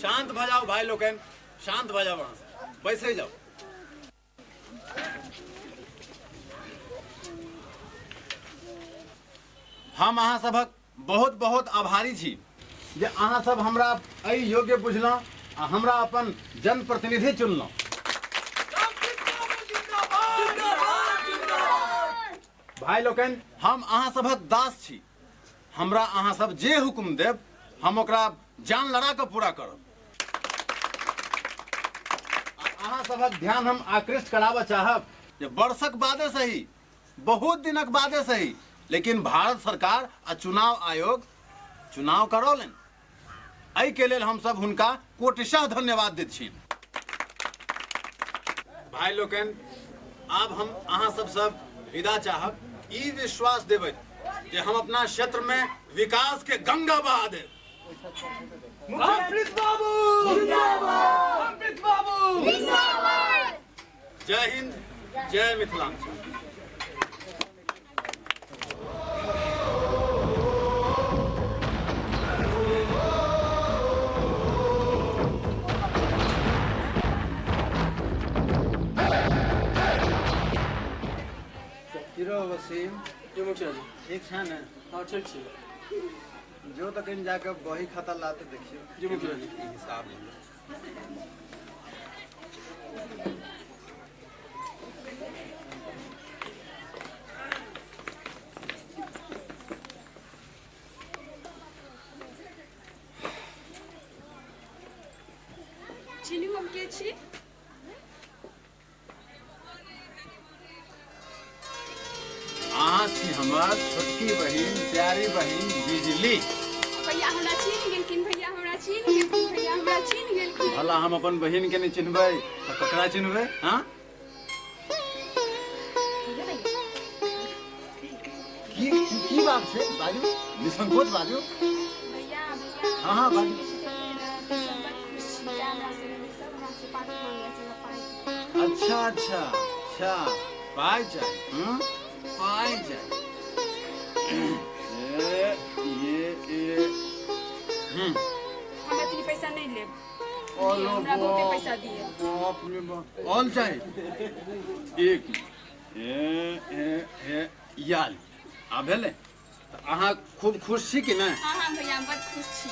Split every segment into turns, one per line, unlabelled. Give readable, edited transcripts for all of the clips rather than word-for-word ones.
शांत भजाओ भाई लोग, शांत भजाओ, वैसे ही जाओ। हम अहाँ सबक बहुत बहुत आभारी छी जे अहाँ सब हमरा एहि योग्य बुझलौ आ हमरा अपन जनप्रतिनिधि चुनलौ। भाई लोकन, हम अहाँ सबक दास छी। हमरा अहाँ सब जे हुकुम देब हम ओकरा जान लड़ा के पूरा करब। अहाँ सबक ध्यान हम आकृष्ट कराबऽ चाहब जे वर्षक बादे सही, बहुत दिनक बादे सही, लेकिन भारत सरकार आ चुनाव आयोग चुनाव करौलनि। एहि के लेल हम सब हुनका कोटिशः धन्यवाद दैत छी। भाई लोकन, आब हम अहाँ सब विदा चाहब, ई विश्वास देबै जे हम अपना क्षेत्र में विकास के गंगा बहा देब। अमृत बाबू जिंदाबाद, अमृत बाबू जिंदाबाद। जय हिंद, जय मिथिलांचल।
वसीम
जी मुखिया जी।
ठीक है ना?
हाँ ठीक है।
जो तक इन जाकर बही खाता लाते देखियो।
जी मुखिया जी।
हिसाब
चिन्हू हम के छी?
अहाँ छी हमर छोटकी बहिन, प्यारी बहिन बिजली।
भैया हमरा छीन गेलखिन, भैया हमरा छीन गेलखिन, भैया हमरा छीन गेलखिन।
भला हम अपन बहिन के नहीं चिन्हबै त ककरा चिन्हबै? हाँ, की बात छै? बाजू, निसंकोच बाजू।
भैया भैया
हाँ हाँ बाजू। अच्छा अच्छा अच्छा, पाई जाए, पाई जाए। ये
हमरा तेरी पैसा नहीं लेब।
ओलो
हमरा बहुते पैसा दिए।
बाप रे बाप, ऑल चाहिए एक याल आ भेले त अहाँ खूब खुश छी कि नहीं?
हाँ हाँ भैया हम बड़ खुश छी।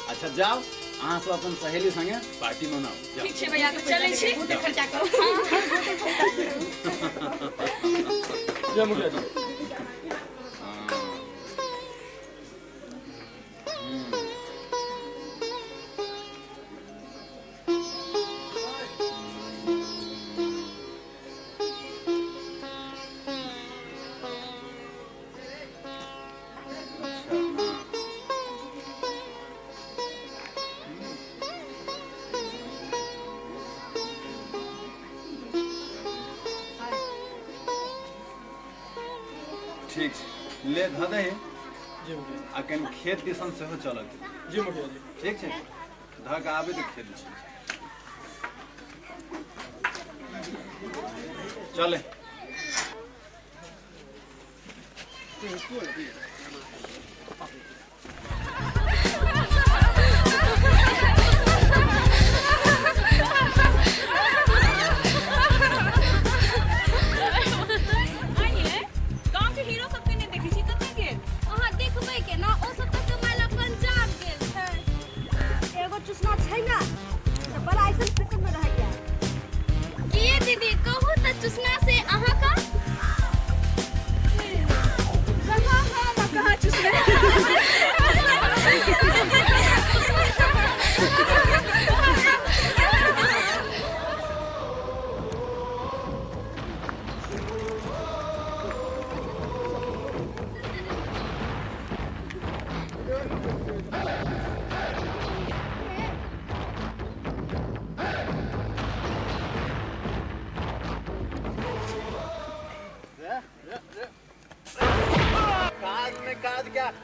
अच्छा जाओ, अहाँ सब अपन सहेली संगे पार्टी मनाओ। जाओ।
ठीक छै भैया, तो चलै छी खर्चा करो।
जय मुखिया जी।
ठीक छै, ले ध दे।
जी मुखिया जी।
आ कनि खेत दिसन सेहो चलत।
जी मुखिया जी।
ठीक छै, ध के आबे तो खेत दिसन चले।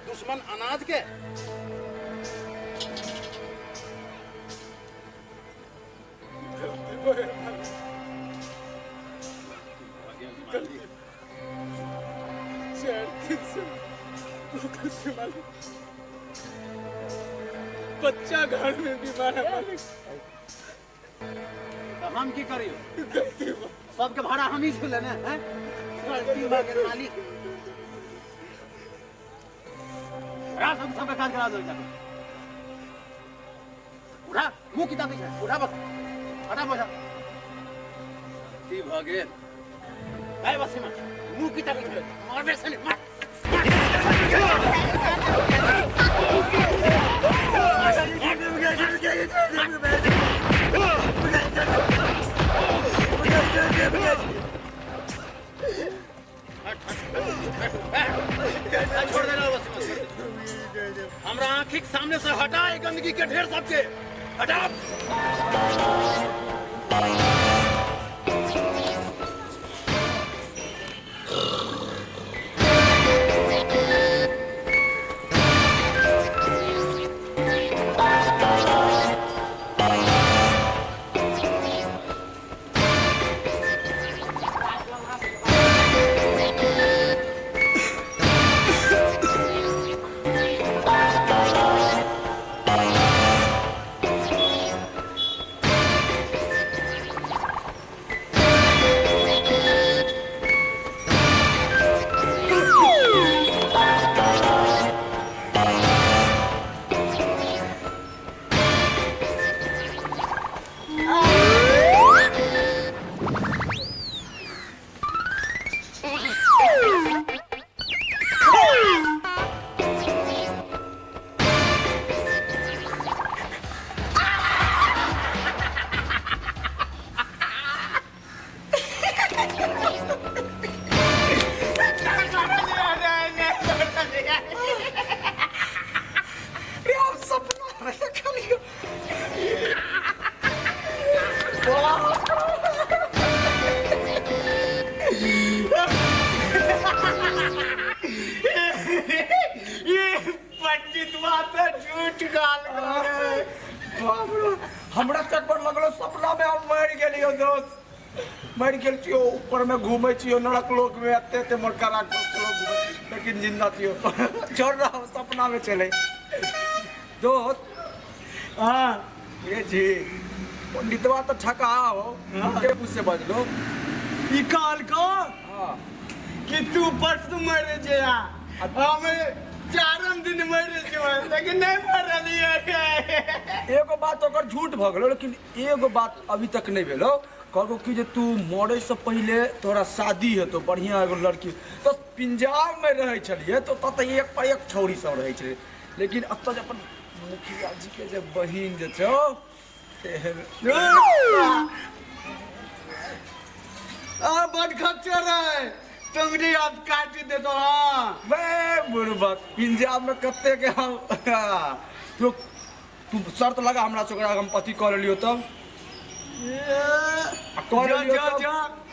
दुश्मन अनाज के।
बच्चा घर में बीमार है मालिक।
तो हम की करियो? सबके भाड़ा हम ही झूले ना हैं? गलती हो गई मालिक। रात हम सब काज करा दो जाके। उठा मुंह किताब है उठा बस हटा बस ती भागे आए बस मत मुंह किताब है मार बेस नहीं मार छोड़ देना बस हमरा आंखी के सामने से हटा गंदगी के ढेर सबके हटा।
हमरा चक्कर लगलो सपना में हम मर गेलियो दोस्त मर गेल छियो ऊपर में घूमे छियो नरक लोक में एते एते मोटका राख लोग लेकिन जिंदा छियो छोड़ रहा सपना में चले दोस्त। हाँ ये जी पंडितवा तो ठका हो के पूछे बजलो
ई काल को
हां
कि तू परसों मर जे हमें चारम दिन मर जे लेकिन नहीं मरली है।
एगो बात ओकर झूठ भ गेलो लेकिन एगो बात अभी तक नहीं भेलो कहलको कि जे तू मरे से पहले तोरा शादी है तो बढ़िया एगो लड़की तो पंजाब में रहे छलिए तो तत एक पर एक छौरी सब रहे छले लेकिन अब तो अपन मुखिया जी के जे बहिन जे छो
आ बड़ खच्चर है टंगड़ी हाथ काट दे तो। हां
बे बुढ़बा पंजाब में कत्ते के हम तो तू शर्त लगा हमरा से ओकरा हम पति कर लियो तब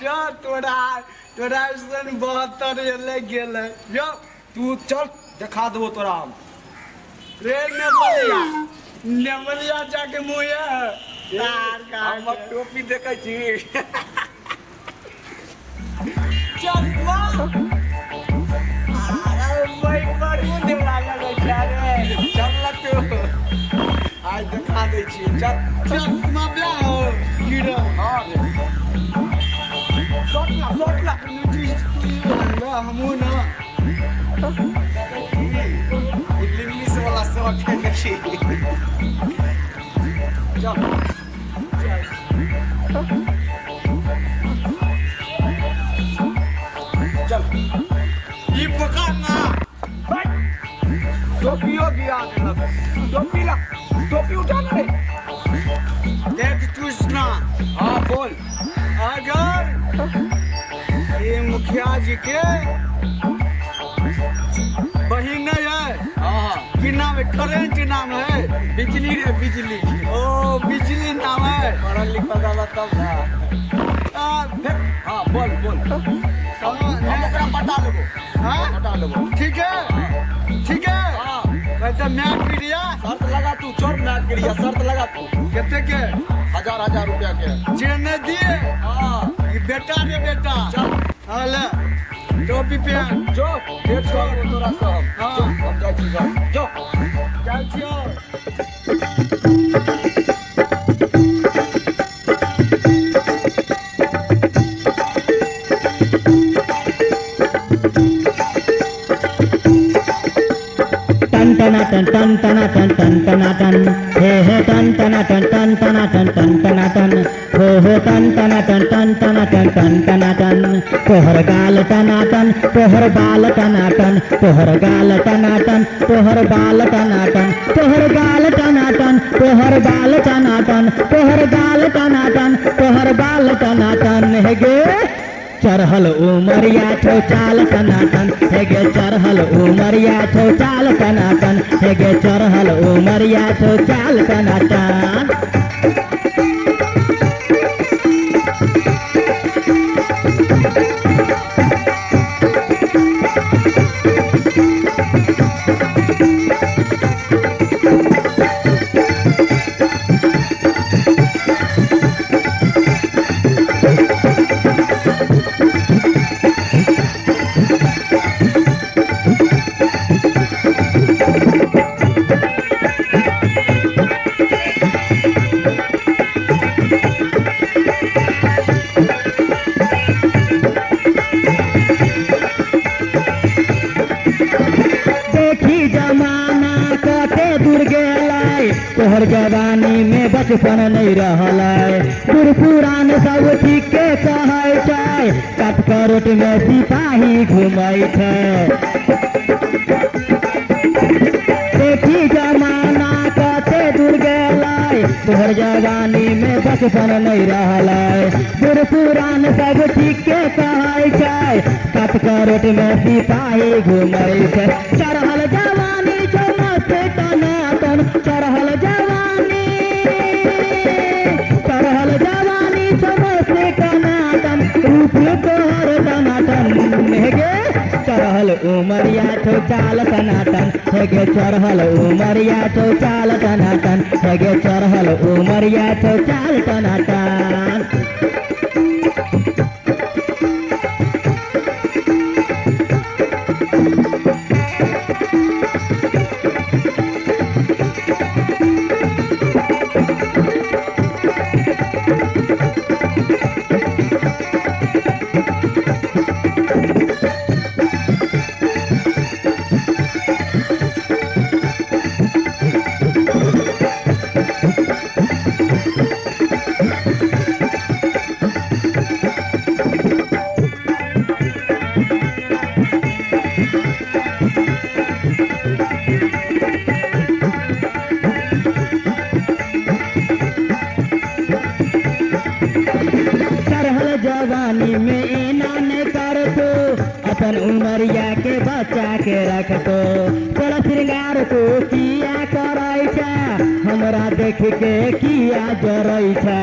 जो तोरा सन 72 ले गेल जो
तू चल दिखा देबो तोरा हम
रे नेमलिया जाके मुया तार का
हम टोपी देखै छी
चश्मा अरे भाई बड़ू देला लगा रे
चल तू आज दिखा दे छी चल
चश्मा बला हो गिरा।
हां सोटला
हमू ना
इंग्लिश वाला शॉट है देखी चल
ये पकड़ना
टोपियो गिरा देलक टोपी उठा ले
देख कृष्णा।
हां बोल
अगर ये मुखिया जी के बहिन है
हां
कि नाम है करेंट नाम है
बिजली रे बिजली
ओ बिजली नाम है
पढ़ल लिखल वाला तब ना हां बोल हम ओकरा पटा लेबो
हाँ
पटा लेबो
ठीक है ठीक है
हाँ
कहते मैच मीडिया
शर्त लगा तू चोर मैच गिरिया शर्त लगा तू
कहते के
1000 रुपया के
चेने दिए
हाँ
ये बेटा रे बेटा
चल
हाँ ले टोपी पहन
जो डेढ़ सौ तोरा सब
हाँ।
जो, हम जाइ छी घर जो
चल छियो
टन टना टन टन टना टन टन टना टन हे टन टना टन टन टना टन टन टना टन हो टन टना टन टन टना टन टन टना टन तोहर गाल टना टन तोहर बाल टना टन तोहर गाल टना टन तोहर बाल टना टन तोहर गाल टना टन तोहर बाल टना टन तोहर गाल टना टन तोहर बाल टना टन हे गे चढ़ल उमरिया छो चाल टनाटन हेगे चढ़ल उमरिया छो चाल टनाटन हेगे चढ़ल उमरिया छो चाल टनाटन तोहर जवानी में बचपन नहीं रहल बूढ़ पुरान सब ठीक के कहै छै कट करोट में सिपाही घूमै छै देखी जमाना कते दूर गेलै तोहर जवानी में बचपन नहीं रहल बूढ़ पुरान सब ठीक के कहै छै कट करोट में सिपाही घूमै छै चढ़ल जवानी छौ मस्त टनाटन चढ़ल जवानी समस्त टनाटन रूप तोहर टनाटन हेगे चढ़ल उमरिया छौ चाल टनाटन हेगे चढ़ल उमरिया छौ चाल टनाटन हेगे चढ़ल उमरिया छौ चाल टनाटन जवानी में एना नहीं कर तो अपन उमरिया के बच्चा के रख तो तोरा श्रृंगार को किया करे छा हमरा देख के किया जरै छा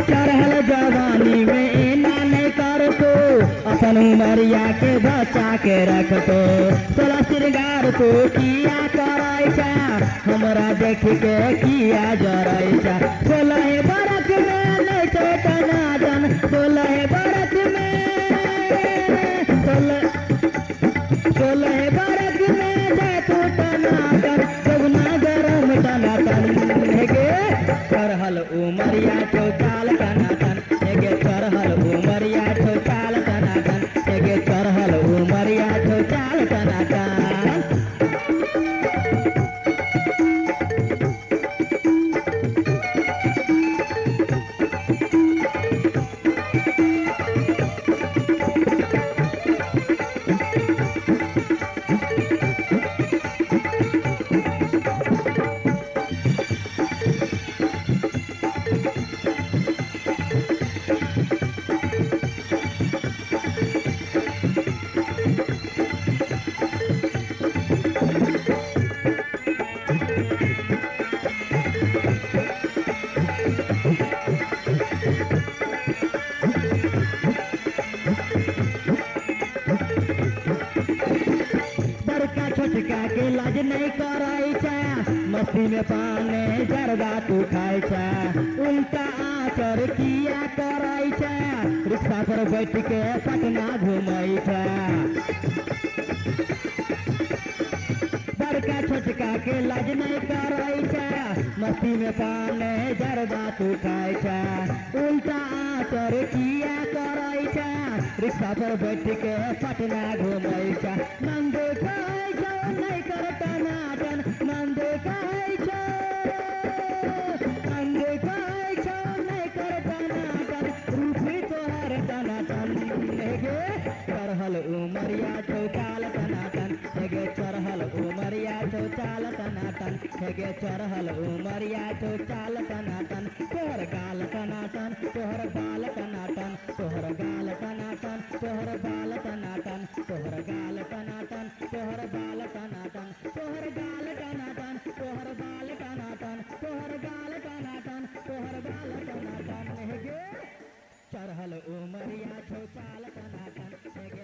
चढ़ल जवानी में एना नहीं कर तो अपन उमरिया के बच्चा के रख तो तोरा श्रृंगार को किया करे छा हमरा देख के किया जरै छा सोलह बरस में नहीं छो टनाटन सोलह बरस में सोलह बरस में देखो टनाटन जगना गरम टनाटन हेगे चढ़ल उमरिया छो चाल टनाटन हेगे चढ़ल उमरिया छो चाल टनाटन हेगे चढ़ल उमरिया छो चाल टनाटन मस्ती में पाने जरदा तू खाई छा उल्टा आचर किया कराई छा रिक्शा पर बैठ के पटना घुमाई छा बड़का छोटका के लाज नहीं कराई छा मस्ती में पाने जरदा तू खाई छा उल्टा आचर किया कराई छा रिक्शा पर बैठ के पटना घुमाई छा नंद खाई छा नहीं करता नाटन नंद खाई छा नंद खाई छा नहीं करता नाटन रूपी तोहर टनाटन गे चढ़ल उमरिया चौचाल टनाटन गे चढ़ल उमरिया चौचाल टनाटन गे चढ़ल उमरिया चौचाल टनाटन तोहर गाल टनाटन तोहर बाल टनाटन तोहर गाल टनाटन तोहर बाल टनाटन तोहर गाल टनाटन तोहर बाल टनाटन तोहर गाल टनाटन तोहर बाल टनाटन तोहर गाल टनाटन तोहर बाल टनाटन गे चढ़ल उमरिया छौ चाल टनाटन